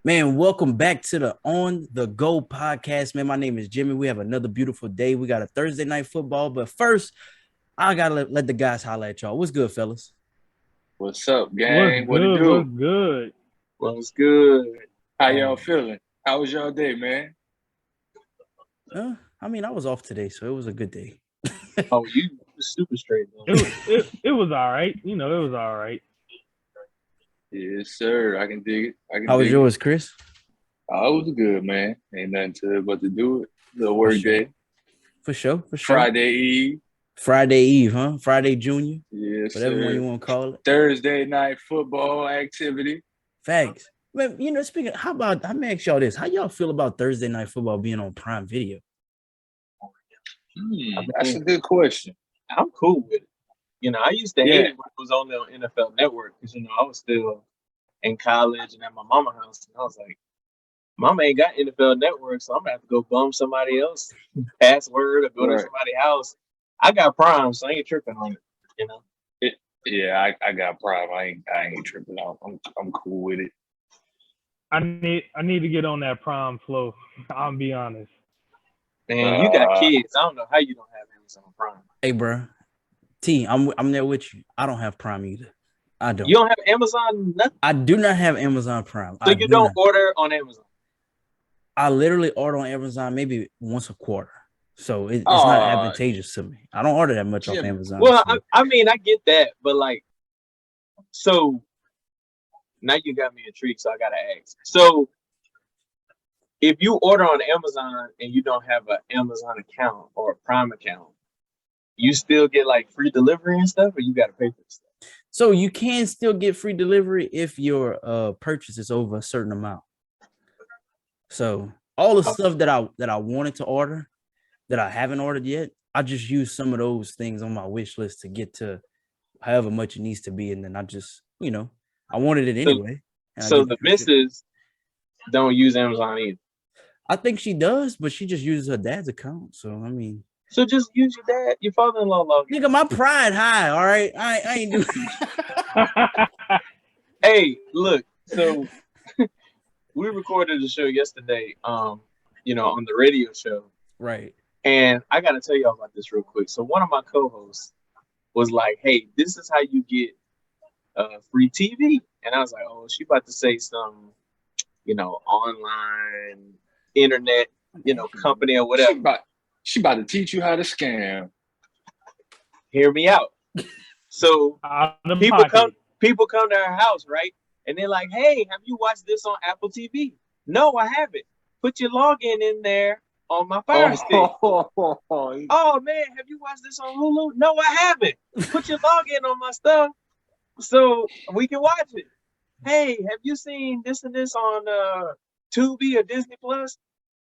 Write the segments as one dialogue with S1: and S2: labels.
S1: Man, welcome back to the On the Go podcast. Man, my name is Jimmy. We have another beautiful day. We got a Thursday night football, but first, I gotta let the guys holler at y'all. What's good, fellas?
S2: What's up,
S3: What's
S2: gang? What it
S3: good? What's
S2: do?
S3: good?
S2: What's good? How y'all
S1: Um,
S2: feeling? How was y'all day, man?
S1: I was off today, so it was a good day.
S4: Oh, you super straight
S3: It
S4: though.
S3: was it was all right. It was all right.
S2: Yes, sir. I can dig it. I can
S1: How was
S2: dig it.
S1: yours, Chris?
S2: Oh, it was good, man. Ain't nothing to it but to do it. The
S1: For
S2: work
S1: sure.
S2: day.
S1: For sure. For sure.
S2: Friday Eve.
S1: Friday Eve, huh? Friday Junior,
S2: Yes,
S1: whatever one you
S2: sir.
S1: want to call it.
S2: Thursday night football activity.
S1: Facts. Man, speaking, I may ask y'all this. How y'all feel about Thursday night football being on Prime Video?
S2: That's a
S4: mean,
S2: good question.
S4: I'm cool with it. I used to hate
S2: Yeah,
S4: it when it was on the NFL Network because I was still in college and at my mama's house, and I was like, "Mama ain't got NFL Network, so I'm gonna have to go bum somebody else password or go to
S2: right.
S4: somebody's house." I got Prime, so I ain't tripping on it. You know,
S2: It, yeah, I got a problem. I ain't tripping out. I'm cool with it.
S3: I need to get on that Prime flow. I'll be honest.
S4: man, you got
S2: Uh,
S4: kids. I don't know how you don't have Amazon Prime.
S1: Hey, bro. I'm there with you. I don't have Prime either. I
S4: You
S1: don't.
S4: don't have Amazon nothing,
S1: I do not have Amazon Prime.
S4: so
S1: I
S4: you
S1: do
S4: don't
S1: not.
S4: order on Amazon.
S1: I literally order on Amazon maybe once a quarter. So it's not
S2: uh,
S1: advantageous to me. I don't order that much off
S2: Jimmy.
S1: Amazon.
S4: Well,
S1: So
S4: I mean, I get that, but like, so now you got me intrigued, so I gotta ask. So if you order on Amazon and you don't have an Amazon account or a Prime account, you still get like free delivery and stuff, or you gotta pay for stuff?
S1: so you can still get free delivery if your purchase is over a certain amount. So all the
S4: Oh,
S1: stuff that I wanted to order that I haven't ordered yet, I just use some of those things on my wish list to get to however much it needs to be, and then I wanted it
S4: so,
S1: anyway, and I
S4: so
S1: get the
S4: the
S1: free ship.
S4: missus don't use Amazon either.
S1: I think she does, but she just uses her dad's account. So I mean,
S4: So just use your dad, your father-in-law login.
S1: nigga, my pride high. All right, I ain't doing.
S4: Hey, look, so we recorded a show yesterday, on the radio show,
S1: Right.
S4: and I gotta tell y'all about this real quick. So one of my co-hosts was like, "Hey, this is how you get free TV," and I was like, "Oh, she about to say some, online internet, company or
S2: She
S4: whatever."
S2: about she about to teach you how to scam.
S4: Hear me out. So
S3: Out of
S4: people come,
S3: pocket.
S4: people come to her house, right? And they're like, "Hey, have you watched this on Apple TV?" No, I haven't. Put your login in there on my Fire Stick. Oh man, have you watched this on Hulu? No, I haven't. Put your login on my stuff so we can watch it. Hey, have you seen this and this on Tubi or Disney Plus?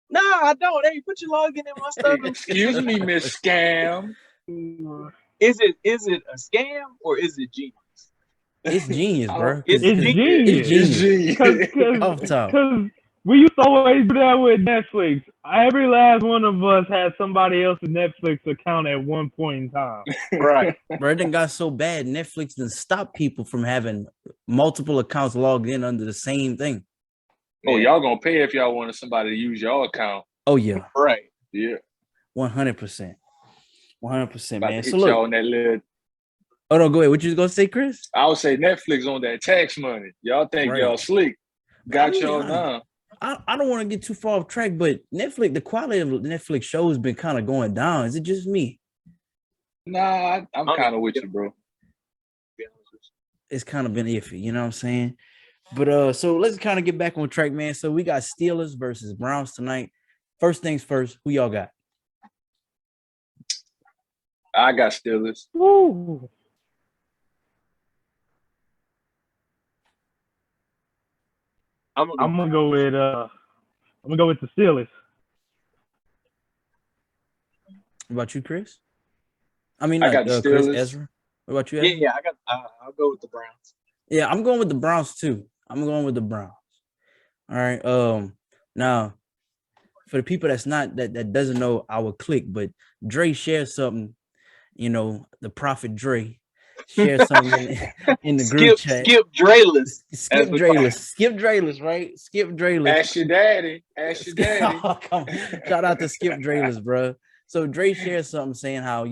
S4: No, I don't. Hey, put your login in my stuff.
S2: Excuse me, Miss Scam.
S4: Is it a scam or is it genius?
S1: It's genius,
S2: Oh,
S1: bro.
S4: It's
S1: Cause,
S3: It's
S1: cause
S4: genius.
S1: it's
S3: genius.
S2: it's
S1: genius.
S2: genius.
S1: Off top,
S3: Cause we used to always do that with Netflix. Every last one of us had somebody else's Netflix account at one point in time.
S4: Right.
S1: bro. It done got so bad. Netflix done stopped people from having multiple accounts logged in under the same thing.
S2: Oh,
S4: Man.
S2: y'all gonna pay if y'all wanted somebody to use your account.
S1: Oh yeah,
S4: Right.
S2: Yeah.
S1: 100%, 100%,
S2: About to
S1: man. So
S2: hit y'all
S1: look,
S2: on that little.
S1: oh no, go ahead. What you was gonna say, Chris?
S2: I would say Netflix on that tax money. Y'all think
S1: Right.
S2: y'all slick.
S1: I
S2: Got
S1: mean,
S2: y'all
S1: I,
S2: now.
S1: I don't want to get too far off track, but the quality of Netflix shows been kind of going down. Is it just me?
S2: Nah, I'm
S4: I don't
S2: kind of
S4: even
S2: with
S4: get
S2: you, bro.
S4: to be honest with
S1: It's kind of been iffy, you know what I'm saying? But so let's kind of get back on track, man. So we got Steelers versus Browns tonight. First things first, who y'all got?
S2: I got Steelers.
S3: Woo.
S4: I'm gonna
S3: I'm
S4: go.
S3: gonna go with the Steelers.
S1: What about you, Chris? I mean,
S2: I
S1: not
S2: got the
S1: Chris,
S2: Steelers.
S1: Ezra. What about you,
S4: Yeah,
S1: Ezra?
S4: yeah. I'll go with the Browns.
S1: Yeah, I'm going with the Browns too. I'm going with the Browns. All right. Now for the people that doesn't know our clique, but Dre shared something. The prophet Dre share something in the group chat.
S4: Skip Drayless.
S1: Skip Drayless, right? Skip Drayless.
S2: Ask your daddy.
S1: Oh, come on. Shout out to Skip Drayless, bro. So Dre shared something saying how,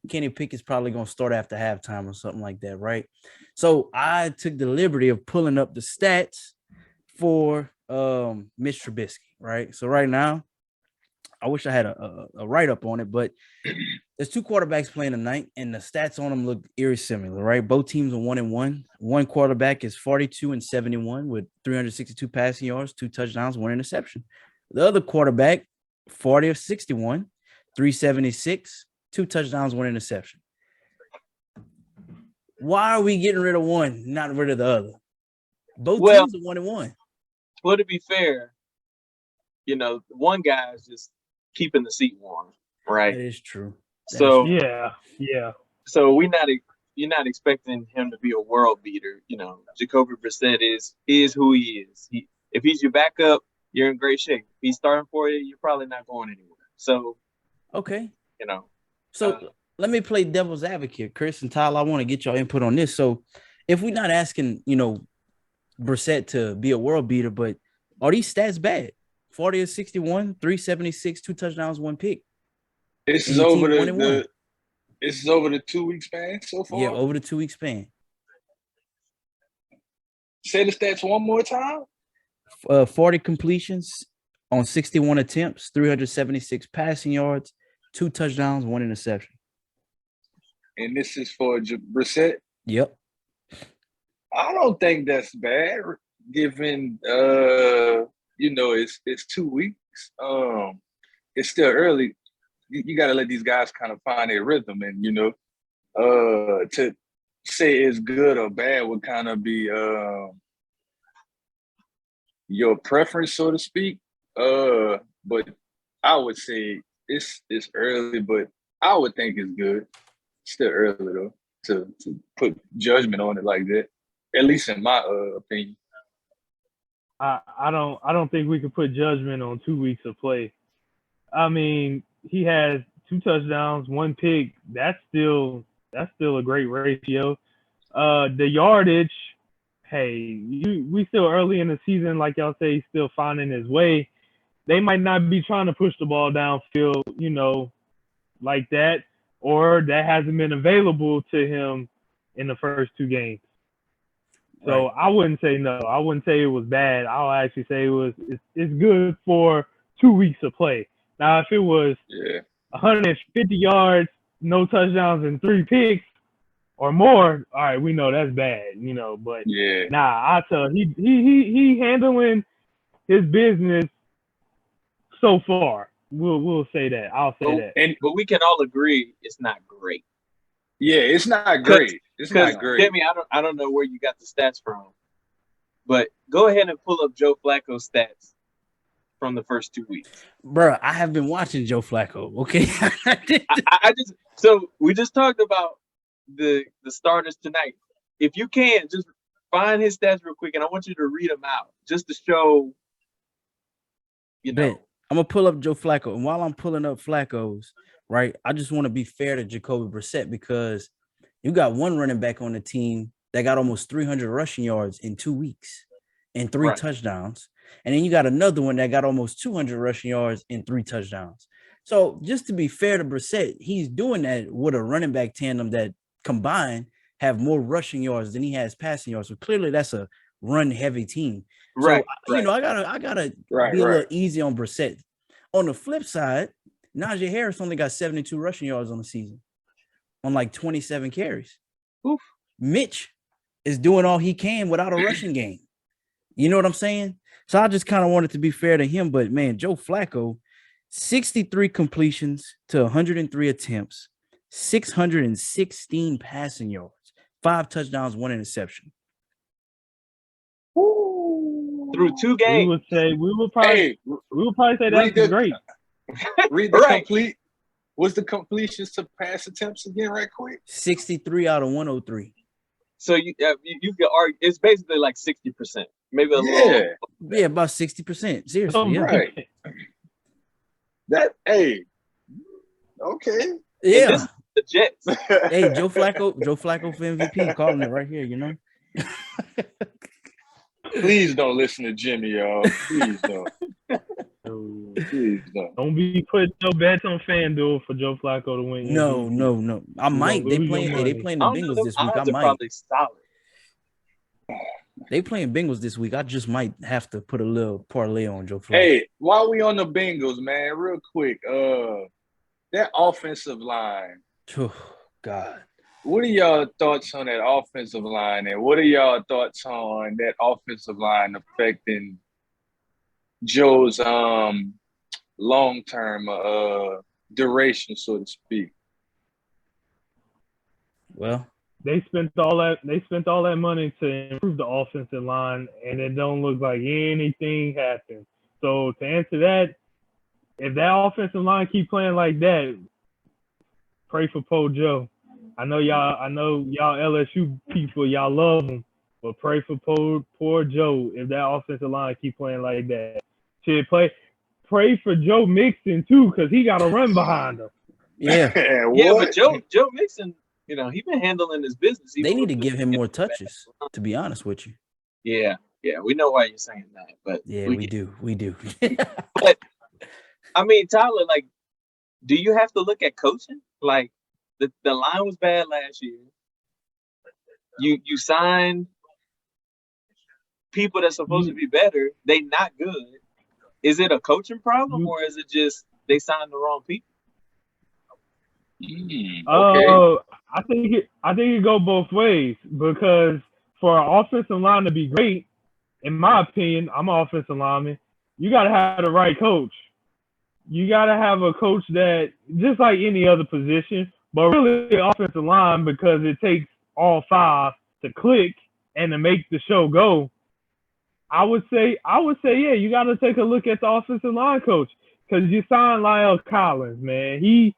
S1: Kenny Pickett's probably going to start after halftime or something like that, right? So I took the liberty of pulling up the stats for Mitch Trubisky, right? So right now, I wish I had a write-up on it, but there's two quarterbacks playing tonight, and the stats on them look eerie similar, right? Both teams are 1-1. One quarterback is 42-71 with 362 passing yards, 2 touchdowns, 1 interception. The other quarterback, 40-61, 376, 2 touchdowns, 1 interception. Why are we getting rid of one, not rid of the other? Both teams are 1-1.
S4: Well, to be fair, one guy is just keeping the seat warm, right?
S1: That is true.
S4: So
S3: yeah.
S4: So you're not expecting him to be a world beater. Jacoby Brissett is who he is. If he's your backup, you're in great shape. If he's starting for you, you're probably not going anywhere. So
S1: okay, So let me play devil's advocate, Chris and Tyler. I want to get your input on this. So if we're not asking, Brissett to be a world beater, but are these stats bad? 40-61, 376, 2 touchdowns, 1 pick.
S2: This is over the 2 week span so far?
S1: Yeah, over the 2 week span.
S2: Say the stats one more time.
S1: 40 completions on 61 attempts, 376 passing yards, 2 touchdowns, 1 interception.
S2: And this is for Brissett?
S1: Yep.
S2: I don't think that's bad, given it's 2 weeks. It's still early. You got to let these guys kind of find their rhythm, and to say it's good or bad would kind of be your preference, so to speak. But I would say it's early, but I would think it's good. Still early though to put judgment on it like that. At least in my opinion.
S3: I don't think we could put judgment on 2 weeks of play. I mean, he has 2 touchdowns, 1 pick. That's still a great ratio. The yardage, we still early in the season, like y'all say, he's still finding his way. They might not be trying to push the ball downfield, like that, or that hasn't been available to him in the first 2 games. So right. I wouldn't say no. I wouldn't say it was bad. I'll actually say it's good for 2 weeks of play. Now, if it was 150 yards, no touchdowns, and 3 picks or more, all right, we know that's bad, But I tell you, he handling his business so far. We'll say that. I'll say that.
S4: But we can all agree it's not great.
S2: Yeah, it's not great. It's not great.
S4: Jimmy, I don't know where you got the stats from, but go ahead and pull up Joe Flacco's stats from the first 2 weeks.
S1: Bro, I have been watching Joe Flacco. Okay,
S4: so we just talked about the starters tonight. If you can, just find his stats real quick, and I want you to read them out just to show. I'm
S1: gonna pull up Joe Flacco, and while I'm pulling up Flacco's, right, I just want to be fair to Jacoby Brissett because you got one running back on the team that got almost 300 rushing yards in 2 weeks and 3 touchdowns. And then you got another one that got almost 200 rushing yards and 3 touchdowns. So just to be fair to Brissett, he's doing that with a running back tandem that combined have more rushing yards than he has passing yards. So clearly that's a run-heavy team.
S4: Right.
S1: So, I gotta be a little easy on Brissett. On the flip side, Najee Harris only got 72 rushing yards on the season on like 27 carries.
S4: Oof.
S1: Mitch is doing all he can without a rushing game. You know what I'm saying? So I just kind of wanted to be fair to him. But, man, Joe Flacco, 63 completions to 103 attempts, 616 passing yards, 5 touchdowns, 1 interception.
S4: Through 2 games.
S3: We would probably say that's great.
S2: Read the complete. What's the completions to pass attempts again, right quick?
S1: 63 out of 103.
S4: So you can argue it's basically like 60%, maybe a little.
S1: Yeah, about 60%. Seriously,
S2: right. Okay.
S4: Yeah. the Jets.
S1: Hey, Joe Flacco for MVP, calling it right here, you know.
S2: Please don't listen to Jimmy, y'all. Please don't. Please don't.
S3: Don't be putting no bets on FanDuel for Joe Flacco to win.
S1: No. I might. They playing the
S4: I don't know,
S1: Bengals
S4: them
S1: this week. I
S4: odds are
S1: might.
S4: probably solid.
S1: They playing Bengals this week. I just might have to put a little parlay on Joe Flacco.
S2: Hey, while we on the Bengals, man, real quick, that offensive line.
S1: Oh, God.
S2: What are y'all thoughts on that offensive line, and what are y'all thoughts on that offensive line affecting Joe's long-term duration, so to speak?
S1: Well,
S3: They spent all that money to improve the offensive line, and it don't look like anything happened. So to answer that, if that offensive line keep playing like that, pray for Poe Joe. I know y'all LSU people, y'all love him, but pray for poor Joe if that offensive line keep playing like that. Pray for Joe Mixon too, because he got a run behind him.
S1: yeah.
S4: Yeah, but Joe Mixon, you know, he been handling his business.
S1: They need to give him more touches, to be honest with you.
S4: Yeah, we know why you're saying that, but
S1: yeah, we do.
S4: But I mean, Tyler, like, do you have to look at coaching? Like, the line was bad last year. You signed people that's supposed to be better. They not good. Is it a coaching problem, or is it just they signed the wrong people?
S2: Okay.
S3: I think it go both ways, because for an offensive line to be great, in my opinion, I'm an offensive lineman, you got to have the right coach. You got to have a coach that, just like any other position, but really the offensive line, because it takes all five to click and to make the show go. I would say, yeah, you got to take a look at the offensive line coach, because you signed Lyle Collins, man. He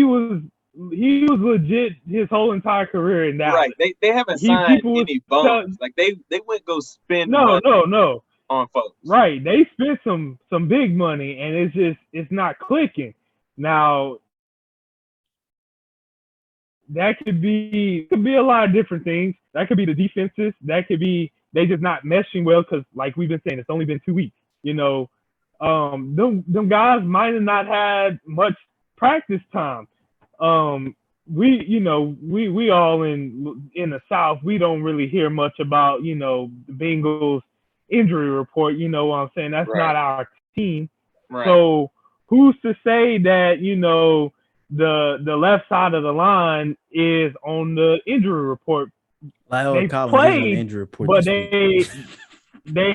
S3: was legit his whole entire career in Dallas.
S4: Right. They haven't signed any bums. Like they wouldn't go spend money on folks.
S3: Right. They spent some big money, and it's not clicking. Now that could be a lot of different things. That could be the defenses. That could be they just not meshing well, because like we've been saying, it's only been 2 weeks. You know, them guys might have not had much practice time. We all in the South, we don't really hear much about, you know, the Bengals injury report. You know what I'm saying? That's not our team.
S4: Right.
S3: So who's to say that, you know, the left side of the line is on the injury report?
S1: Lyle Collins is on the injury report,
S3: but they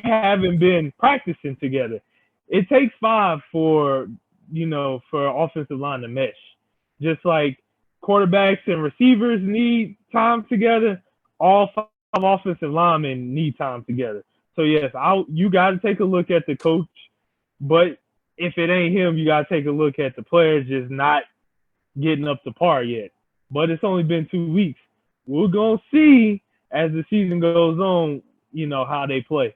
S3: haven't been practicing together. It takes 5 for offensive line to mesh. Just like quarterbacks and receivers need time together, all 5 offensive linemen need time together. So yes, you got to take a look at the coach, but if it ain't him, you got to take a look at the players just not getting up to par yet. But it's only been 2 weeks. We're gonna see as the season goes on, you know, how they play.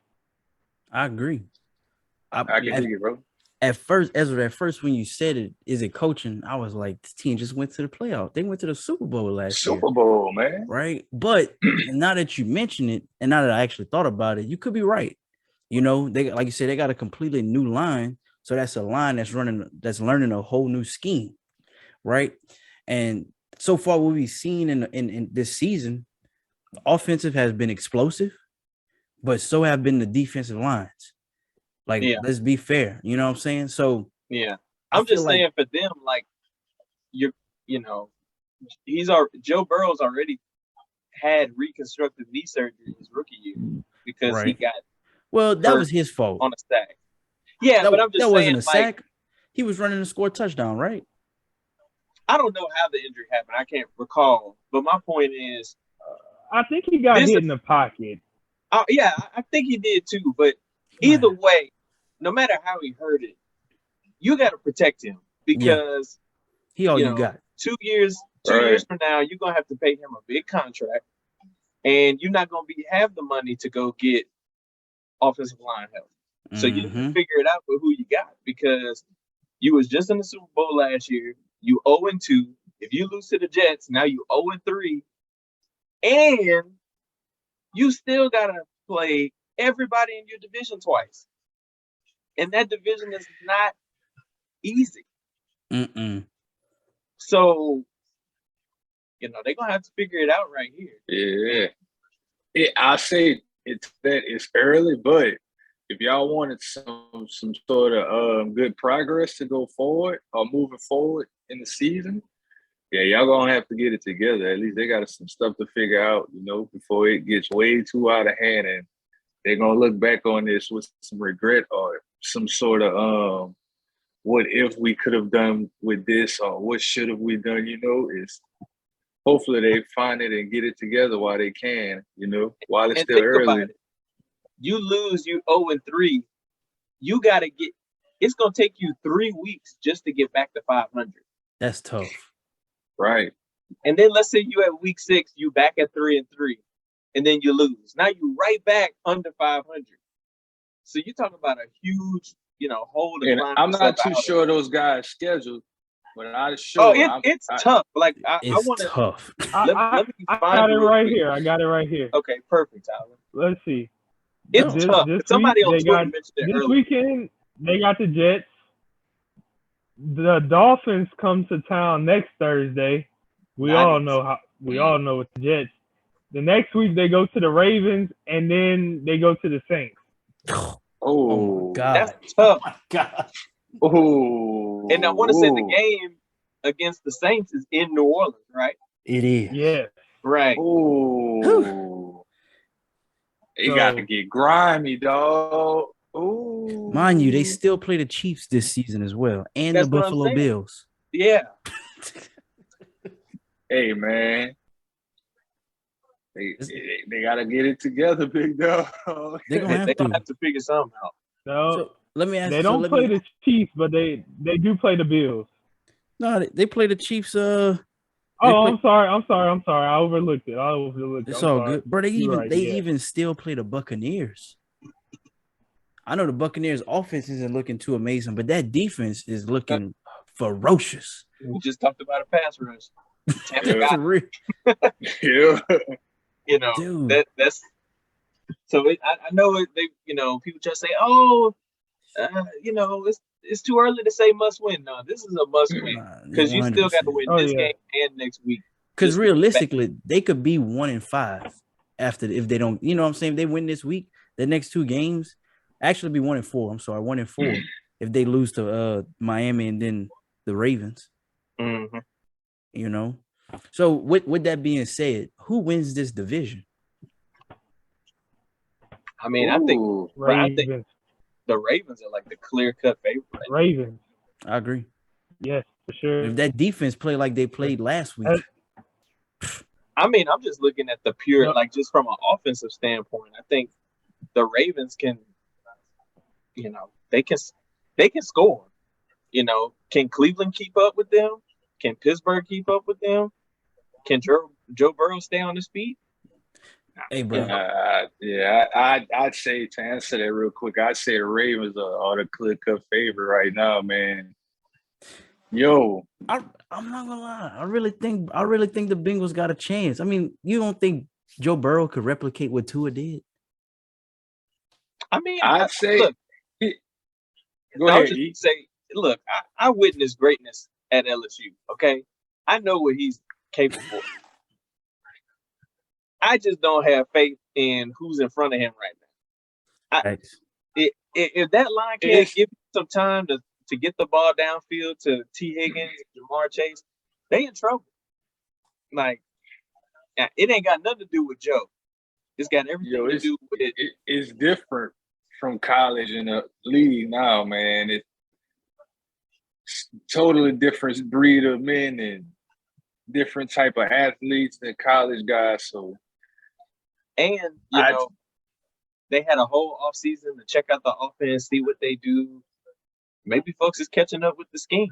S1: I agree.
S2: I can agree, bro.
S1: At first, Ezra, when you said it, is it coaching? I was like, this team just went to the playoff. They went to the Super Bowl last year.
S2: Super Bowl, man.
S1: Right? But now that you mention it, and now that I actually thought about it, you could be right. You know, they, like you said, they got a completely new line. So that's a line that's learning a whole new scheme, right? And so far, what we've seen in this season, offensive has been explosive, but so have been the defensive lines. Like, let's be fair. You know what I'm saying? So
S4: I'm just saying for them, like Joe Burrow's already had reconstructive knee surgery his rookie year because he got
S1: that was his fault
S4: on a sack. Yeah, but I'm just saying,
S1: wasn't a sack. He was running to score a touchdown, right?
S4: I don't know how the injury happened. I can't recall. But my point is,
S3: I think he got hit in the pocket.
S4: Yeah, I think he did too. But either way, no matter how he hurt it, you got to protect him because
S1: he all you got.
S4: 2 years from now, you're gonna have to pay him a big contract, and you're not gonna have the money to go get offensive line help. So you need to figure it out with who you got, because you was just in the Super Bowl last year. You 0-2. If you lose to the Jets, now you 0-3, and you still gotta play everybody in your division twice, and that division is not easy. So, they're gonna have to figure it out right here.
S2: Yeah, I say it's early, but if y'all wanted some sort of good progress to go forward or moving forward in the season, yeah, y'all gonna have to get it together. At least they got some stuff to figure out, before it gets way too out of hand, and they're gonna look back on this with some regret or some sort of what if we could have done with this, or what should have we done? Is hopefully they find it and get it together while they can, while it's still early.
S4: You lose, you 0-3. You got to it's going to take you 3 weeks just to get back to 500.
S1: That's tough.
S2: Right.
S4: And then let's say you at week 6, you back at 3-3, and then you lose. Now you right back under 500. So you're talking about a huge, hole.
S2: And I'm not too sure those guys' schedule, but I'm sure.
S4: It's tough. Like
S1: it's tough.
S3: I got it right here. I got it right here.
S4: Okay, perfect, Tyler.
S3: Let's see.
S4: It's tough. Somebody on Twitter mentioned it
S3: this
S4: earlier.
S3: Weekend, they got the Jets. The Dolphins come to town next Thursday. We all know with the Jets. The next week they go to the Ravens, and then they go to the Saints.
S2: Oh,
S1: God.
S4: That's tough.
S1: Oh my God.
S2: Oh.
S4: And I want to say the game against the Saints is in New Orleans, right?
S1: It is.
S3: Yeah.
S4: Right.
S2: Oh. They got to get grimy, dog. Ooh.
S1: Mind you, they still play the Chiefs this season as well, and
S4: That's
S1: the
S4: what I'm
S1: Buffalo
S4: saying.
S1: Bills.
S4: Yeah.
S2: Hey, man. They got to get it together, big dog.
S1: They're going
S4: to have to figure something out.
S3: So
S1: let me ask
S3: they
S1: you.
S3: don't play the Chiefs, but they do play the Bills.
S1: No, they play the Chiefs.
S3: I'm sorry. I overlooked it.
S1: It's all good, bro. They even still play the Buccaneers. I know the Buccaneers' offense isn't looking too amazing, but that defense is looking ferocious.
S4: We just talked about a pass rush.
S1: For real.
S2: Yeah.
S1: Dude.
S4: That's so. I know it. They people just say, it's too early to say must win. No, this is a must win because you still got to win this game and next week.
S1: Because realistically, they could be 1-5 after if they don't. You know what I'm saying? If they win this week, the next 2 games actually be 1-4. I'm sorry, 1-4 if they lose to Miami and then the Ravens.
S4: Mm-hmm.
S1: So with that being said, who wins this division?
S4: I mean, I think the Ravens are like the clear-cut favorite.
S3: Ravens.
S1: I agree.
S3: Yes, for sure.
S1: If that defense play like they played last week.
S4: I mean, I'm just looking at the pure, like just from an offensive standpoint. I think the Ravens can, they can score. Can Cleveland keep up with them? Can Pittsburgh keep up with them? Can Joe Burrow stay on his feet?
S1: Hey, bro.
S2: I'd say, to answer that real quick, I'd say the Ravens are the clear-cut favorite right now, man. Yo,
S1: I'm not gonna lie. I really think the Bengals got a chance. I mean, you don't think Joe Burrow could replicate what Tua did?
S4: I mean,
S2: I'd say.
S4: Look,
S2: go ahead.
S4: Look, I witnessed greatness at LSU. Okay, I know what he's capable of. I just don't have faith in who's in front of him right now. If that line can't give him some time to get the ball downfield to T. Higgins, Jamar Chase, they in trouble. Like, it ain't got nothing to do with Joe. It's got everything to do with it.
S2: It's different from college and the league now, man. It's totally different breed of men and different type of athletes than college guys. So,
S4: and they had a whole offseason to check out the offense, see what they do. Maybe folks is catching up with the scheme.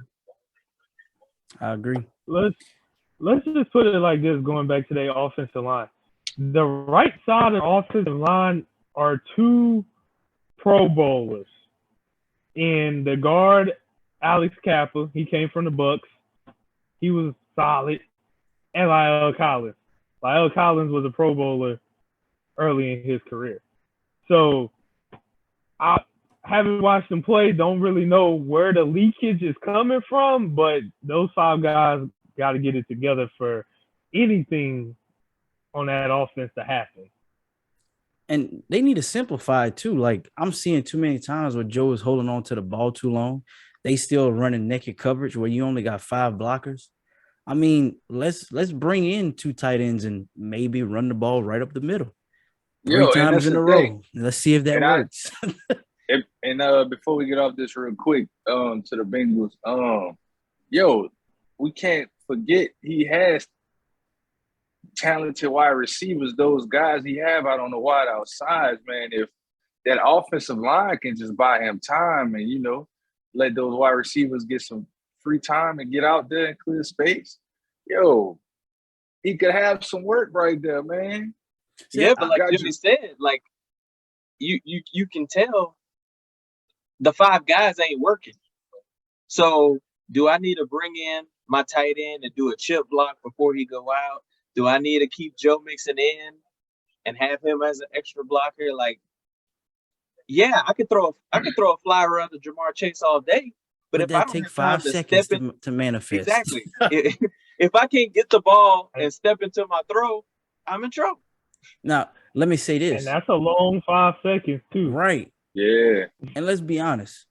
S1: I agree.
S3: Let's just put it like this, going back to their offensive line. The right side of the offensive line are 2 Pro Bowlers. In the guard, Alex Kappa, he came from the Bucks. He was solid, and Lyle Collins. Lyle Collins was a Pro Bowler early in his career. So I haven't watched him play, don't really know where the leakage is coming from, but those 5 guys got to get it together for anything on that offense to happen.
S1: And they need to simplify it too. Like I'm seeing too many times where Joe is holding on to the ball too long. They still running naked coverage where you only got 5 blockers. I mean, let's bring in 2 tight ends and maybe run the ball right up the middle 3 times in a row. Let's see if that works.
S2: Before we get off this real quick, to the Bengals, we can't forget he has talented wide receivers. Those guys he have out on the wide outsides, man. If that offensive line can just buy him time and let those wide receivers get some free time and get out there and clear space, he could have some work right there, man.
S4: Yeah, but like Jimmy said, like you can tell the 5 guys ain't working. So do I need to bring in my tight end and do a chip block before he go out? Do I need to keep Joe Mixon in and have him as an extra blocker? Like, yeah, I could throw a fly around to Jamar Chase all day, but if I don't
S1: take
S4: have
S1: 5 seconds to manifest.
S4: Exactly. If I can't get the ball and step into my throw, I'm in trouble.
S1: Now, let me say this.
S3: And that's a long 5 seconds too.
S1: Right.
S2: Yeah.
S1: And let's be honest.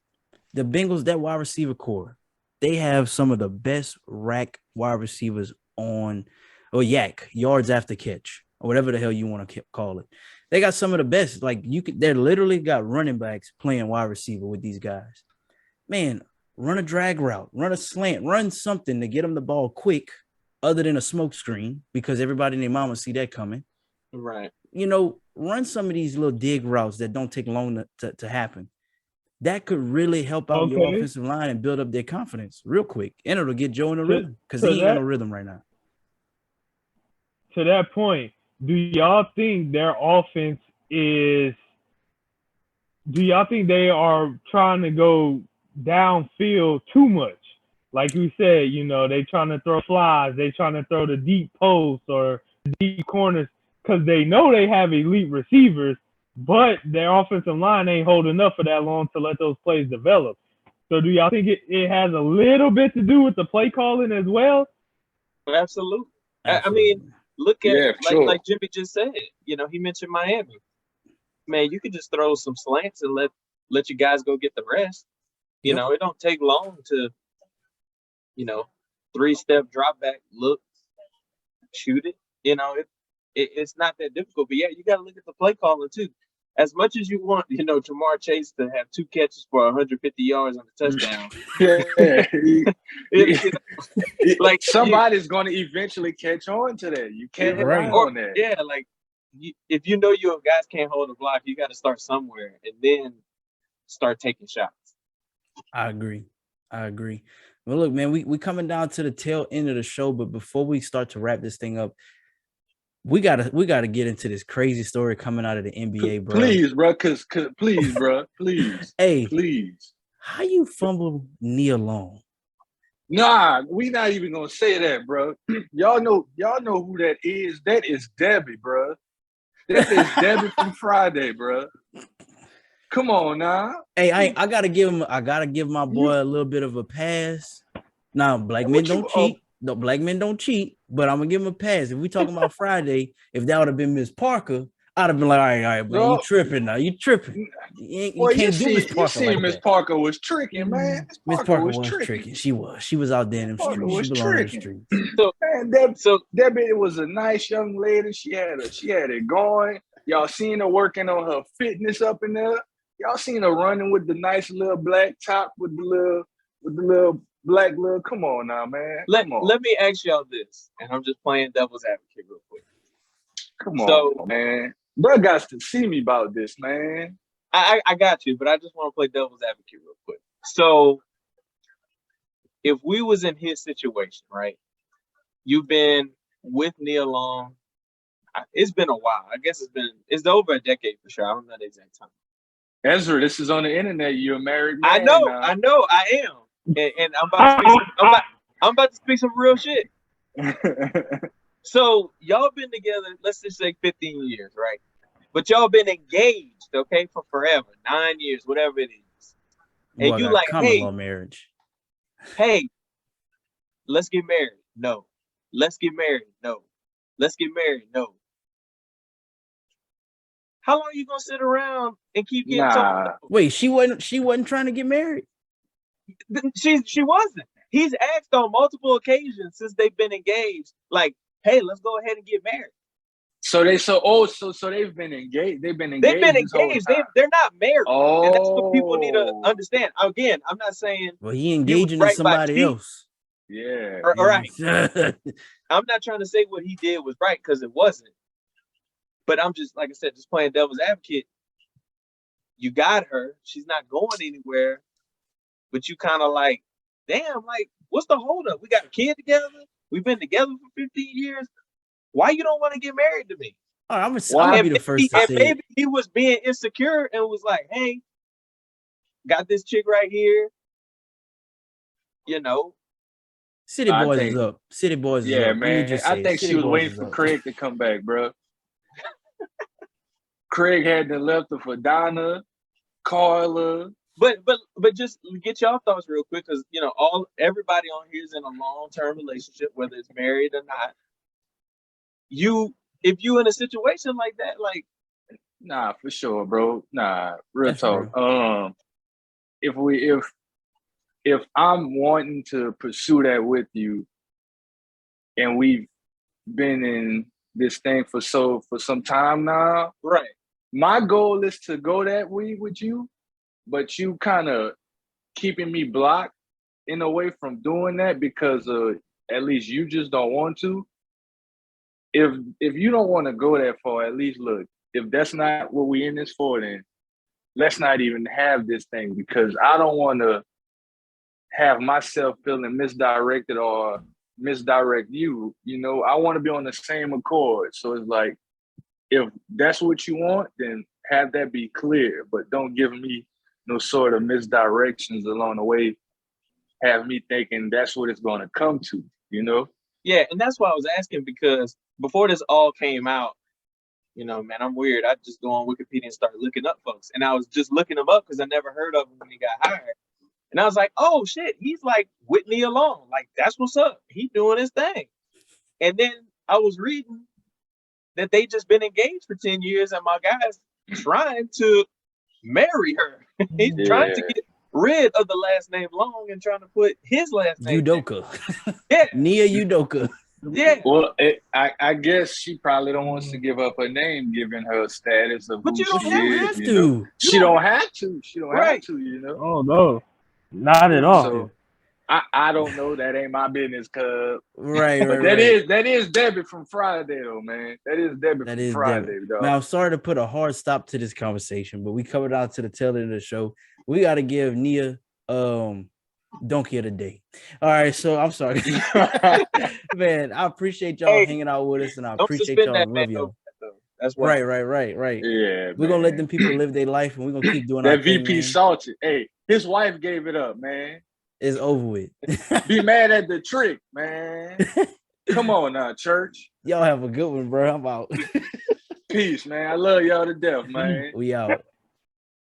S1: The Bengals, that wide receiver core, they have some of the best rack wide receivers on, or yak, yards after catch, or whatever the hell you want to call it. They got some of the best. Like they're literally got running backs playing wide receiver with these guys. Man, run a drag route, run a slant, run something to get them the ball quick, other than a smoke screen, because everybody and their mama see that coming.
S4: Right.
S1: Run some of these little dig routes that don't take long to happen. That could really help out your offensive line and build up their confidence real quick. And it'll get Joe in a rhythm because he ain't got no rhythm right now.
S3: To that point, do y'all think their offense is – do y'all think they are trying to go downfield too much? Like you said, they trying to throw flies. They trying to throw the deep posts or deep corners because they know they have elite receivers, but their offensive line ain't holding up for that long to let those plays develop. So do y'all think it has a little bit to do with the play calling as well?
S4: Absolutely. I mean, look at like Jimmy just said. He mentioned Miami. Man, you could just throw some slants and let you guys go get the rest. It don't take long to, 3-step drop back, look, shoot it. It's not that difficult. But yeah, you got to look at the play calling too. As much as you want, Jamar Chase to have 2 catches for 150 yards on a touchdown.
S2: Like somebody's going to eventually catch on to that. You can't rely on that.
S4: Yeah, like if your guys can't hold a block, you got to start somewhere and then start taking shots.
S1: I agree. Well, look, man, we coming down to the tail end of the show, but before we start to wrap this thing up, we gotta get into this crazy story coming out of the NBA, bro.
S2: Please, bro, please, bro, please.
S1: Hey,
S2: please.
S1: How you fumble Nia Long?
S2: Nah, we not even gonna say that, bro. Y'all know who that is. That is Debbie, bro. That is Debbie from Friday, bro. Come on now.
S1: Hey, I gotta give my boy a little bit of a pass. Now, black men don't cheat. No, black men don't cheat, but I'm gonna give him a pass. If we talking about Friday, if that would have been Miss Parker, I'd have been like, all right, man, you tripping now. You tripping. You can't do Miss Parker.
S2: You see, Miss Parker was tricking, man.
S1: Miss Parker was tricking. She was out there in them streets. She belonged in the streets.
S2: So Debbie was a nice young lady. She had it going. Y'all seen her working on her fitness up in there. Y'all seen her running with the nice little black top with the little black little. Come on now, man.
S4: Let me ask y'all this, and I'm just playing devil's advocate real quick.
S2: Come on, man. Bro got to see me about this, man.
S4: I got you, but I just want to play devil's advocate real quick. So if we was in his situation, right? You've been with Nia Long. It's been a while. I guess it's over a decade for sure. I don't know the exact time.
S2: Ezra, this is on the internet. You're a married man.
S4: I know, I am. And I'm about to speak some real shit. So y'all been together, let's just say 15 years, right? But y'all been engaged, okay, for forever, 9 years, whatever it is. And
S1: Well, I
S4: you
S1: got
S4: like,
S1: common law marriage.
S4: hey, let's get married. No. Let's get married. No. Let's get married. No. How long are you gonna sit around and keep getting told?
S1: Wait, she wasn't trying to get married.
S4: She wasn't. He's asked on multiple occasions since they've been engaged, like, hey, let's go ahead and get married.
S2: So they've been engaged. They've been engaged.
S4: They've been engaged. They're not married.
S2: Oh,
S4: and that's what people need to understand. Again, I'm not saying
S1: well, he engaging in somebody else.
S2: Yeah.
S4: Right. I'm not trying to say what he did was right because it wasn't. But I'm just, like I said, just playing devil's advocate. You got her. She's not going anywhere. But you kind of like, damn, like, what's the holdup? We got a kid together. We've been together for 15 years. Why you don't want to get married to me?
S1: Oh, I'm gonna be the first to say.
S4: Maybe he was being insecure and was like, hey, got this chick right here. You know.
S1: City Boys is up. City Boys is up.
S2: Yeah, man. I think she was waiting for Craig to come back, bro. Craig had to left her for Donna, Carla.
S4: But just get y'all thoughts real quick, because everybody on here is in a long-term relationship, whether it's married or not. If you in a situation like that, like,
S2: nah, for sure, bro. Nah, real talk.
S1: True.
S2: If I'm wanting to pursue that with you, and we've been in this thing for some time now,
S4: right?
S2: My goal is to go that way with you, but you kind of keeping me blocked in a way from doing that because at least you just don't want to. If you don't want to go that far, at least look, if that's not what we in this for, then let's not even have this thing, because I don't want to have myself feeling misdirected or misdirect you. I want to be on the same accord. So it's like, if that's what you want, then have that be clear, but don't give me no sort of misdirections along the way. Have me thinking that's what it's going to come to,
S4: Yeah, and that's why I was asking, because before this all came out, man, I'm weird. I just go on Wikipedia and start looking up folks. And I was just looking them up because I never heard of him when he got hired. And I was like, oh, shit, he's like Whitney alone. Like, that's what's up. He doing his thing. And then I was reading that they just been engaged for 10 years and my guy's trying to marry her. He's trying to get rid of the last name Long and trying to put his last name
S1: Udoka.
S4: Yeah.
S1: Nia Udoka.
S4: Yeah.
S2: Well, I guess she probably don't want to give up her name, given her status of who she is. She don't have to. She don't have to,
S3: Oh, no. Not at all.
S2: So, I don't know. That ain't my business, cuz.
S1: Right.
S2: But that is Debbie from Friday, though, man. That is Debbie from Friday, dog.
S1: Now, I'm sorry to put a hard stop to this conversation, but we covered out to the tail end of the show. We got to give Nia donkey of the day. All right, so I'm sorry. Man, I appreciate y'all hanging out with us, and I appreciate y'all. Love y'all.
S4: That's
S1: right.
S2: Yeah,
S1: we're gonna let them people live their life, and we're gonna keep doing
S2: that
S1: our
S2: VP
S1: thing,
S2: salted. Hey, his wife gave it up, man.
S1: It's over with.
S2: Be mad at the trick, man. Come on now, church.
S1: Y'all have a good one, bro. I'm out.
S2: Peace, man. I love y'all to death, man.
S1: We out.